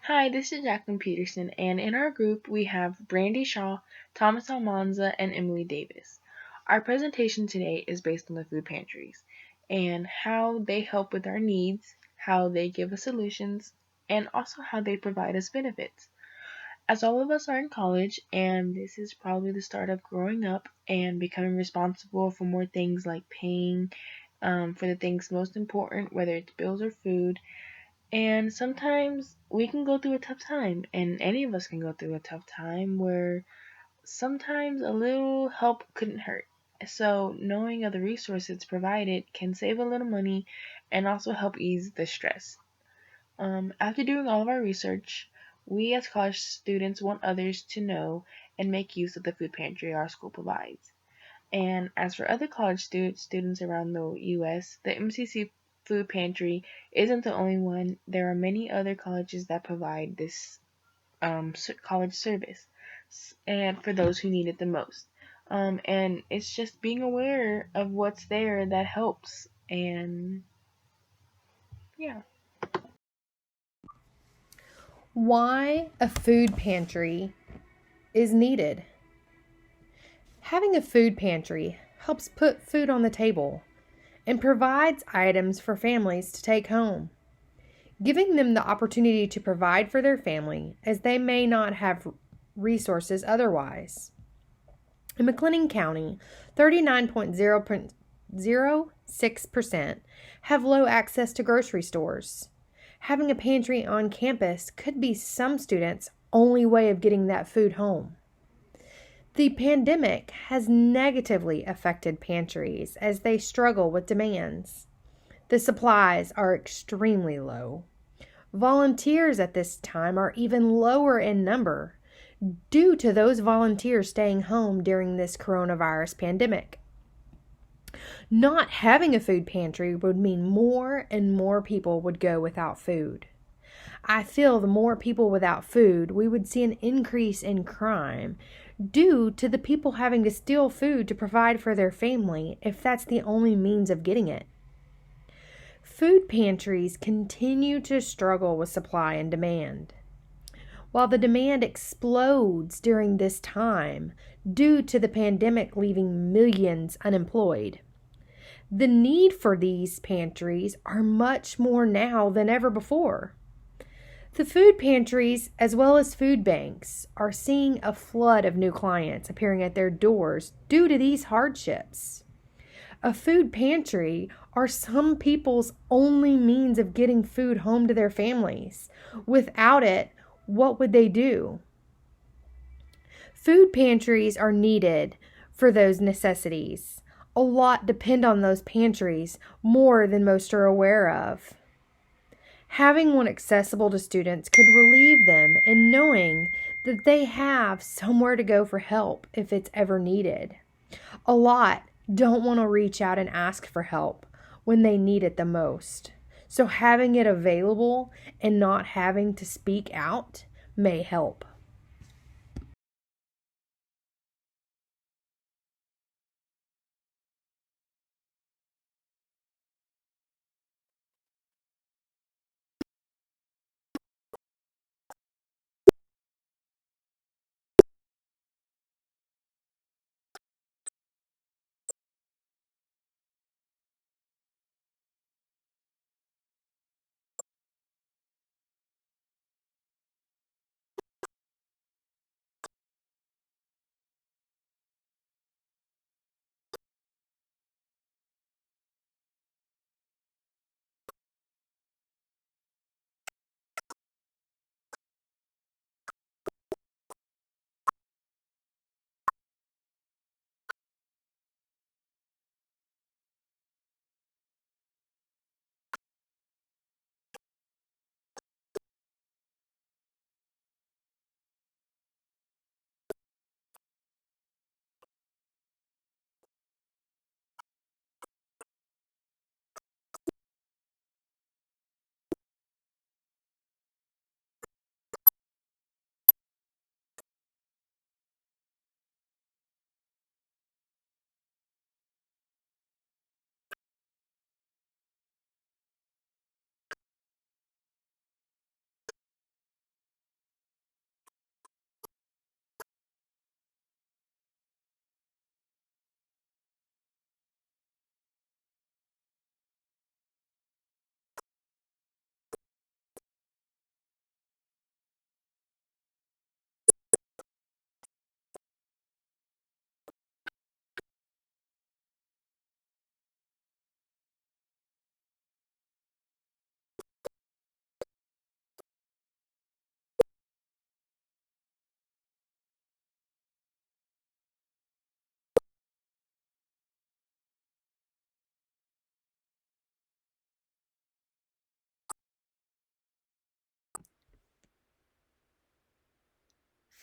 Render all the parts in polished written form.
Hi, this is Jacquelyn Peterson, and in our group we have Brandi Shaw, Thomas Almanza, and Emily Davis. Our presentation today is based on the food pantries and how they help with our needs, how they give us solutions, and also how they provide us benefits. As all of us are in college, and this is probably the start of growing up and becoming responsible for more things like paying for the things most important, whether it's bills or food, and sometimes we can go through a tough time, and any of us can go through a tough time where sometimes a little help couldn't hurt. So, knowing of the resources provided can save a little money and also help ease the stress. After doing all of our research, we as college students want others to know and make use of the food pantry our school provides. And as for other college students around the U.S., the MCC Food Pantry isn't the only one. There are many other colleges that provide this college service, and for those who need it the most. And it's just being aware of what's there that helps. And yeah. Why a food pantry is needed. Having a food pantry helps put food on the table and provides items for families to take home, giving them the opportunity to provide for their family as they may not have resources otherwise. In McLennan County, 39.06% have low access to grocery stores. Having a pantry on campus could be some students' only way of getting that food home. The pandemic has negatively affected pantries as they struggle with demands. The supplies are extremely low. Volunteers at this time are even lower in number due to those volunteers staying home during this coronavirus pandemic. Not having a food pantry would mean more and more people would go without food. I feel the more people without food, we would see an increase in crime due to the people having to steal food to provide for their family if that's the only means of getting it. Food pantries continue to struggle with supply and demand. While the demand explodes during this time due to the pandemic leaving millions unemployed, the need for these pantries are much more now than ever before. The food pantries, as well as food banks, are seeing a flood of new clients appearing at their doors due to these hardships. A food pantry are some people's only means of getting food home to their families. Without it, what would they do? Food pantries are needed for those necessities. A lot depend on those pantries more than most are aware of. Having one accessible to students could relieve them in knowing that they have somewhere to go for help if it's ever needed. A lot don't want to reach out and ask for help when they need it the most. So having it available and not having to speak out may help.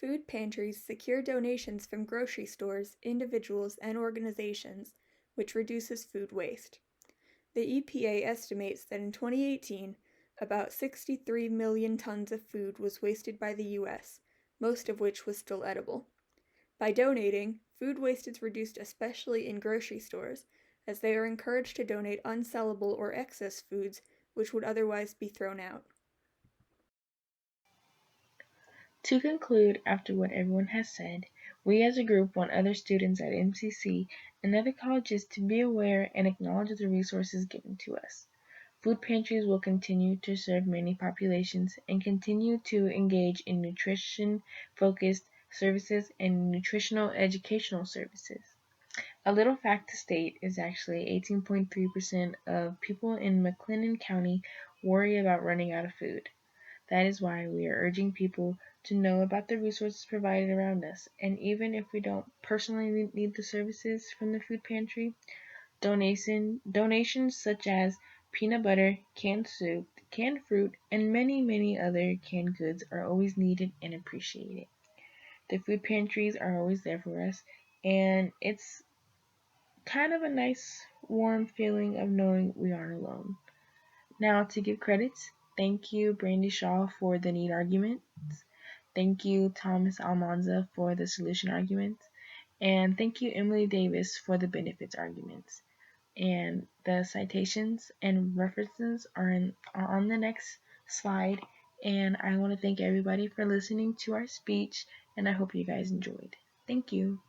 Food pantries secure donations from grocery stores, individuals, and organizations, which reduces food waste. The EPA estimates that in 2018, about 63 million tons of food was wasted by the U.S., most of which was still edible. By donating, food waste is reduced especially in grocery stores, as they are encouraged to donate unsellable or excess foods which would otherwise be thrown out. To conclude, after what everyone has said, we as a group want other students at MCC and other colleges to be aware and acknowledge the resources given to us. Food pantries will continue to serve many populations and continue to engage in nutrition-focused services and nutritional educational services. A little fact to state is actually 18.3% of people in McLennan County worry about running out of food. That is why we are urging people to know about the resources provided around us, and even if we don't personally need the services from the food pantry, donations such as peanut butter, canned soup, canned fruit, and many, many other canned goods are always needed and appreciated. The food pantries are always there for us, and it's kind of a nice, warm feeling of knowing we aren't alone. Now, to give credits, thank you, Brandi Shaw, for the need arguments. Thank you, Thomas Almanza, for the solution arguments. And thank you, Emily Davis, for the benefits arguments. And the citations and references are on the next slide. And I want to thank everybody for listening to our speech, and I hope you guys enjoyed. Thank you.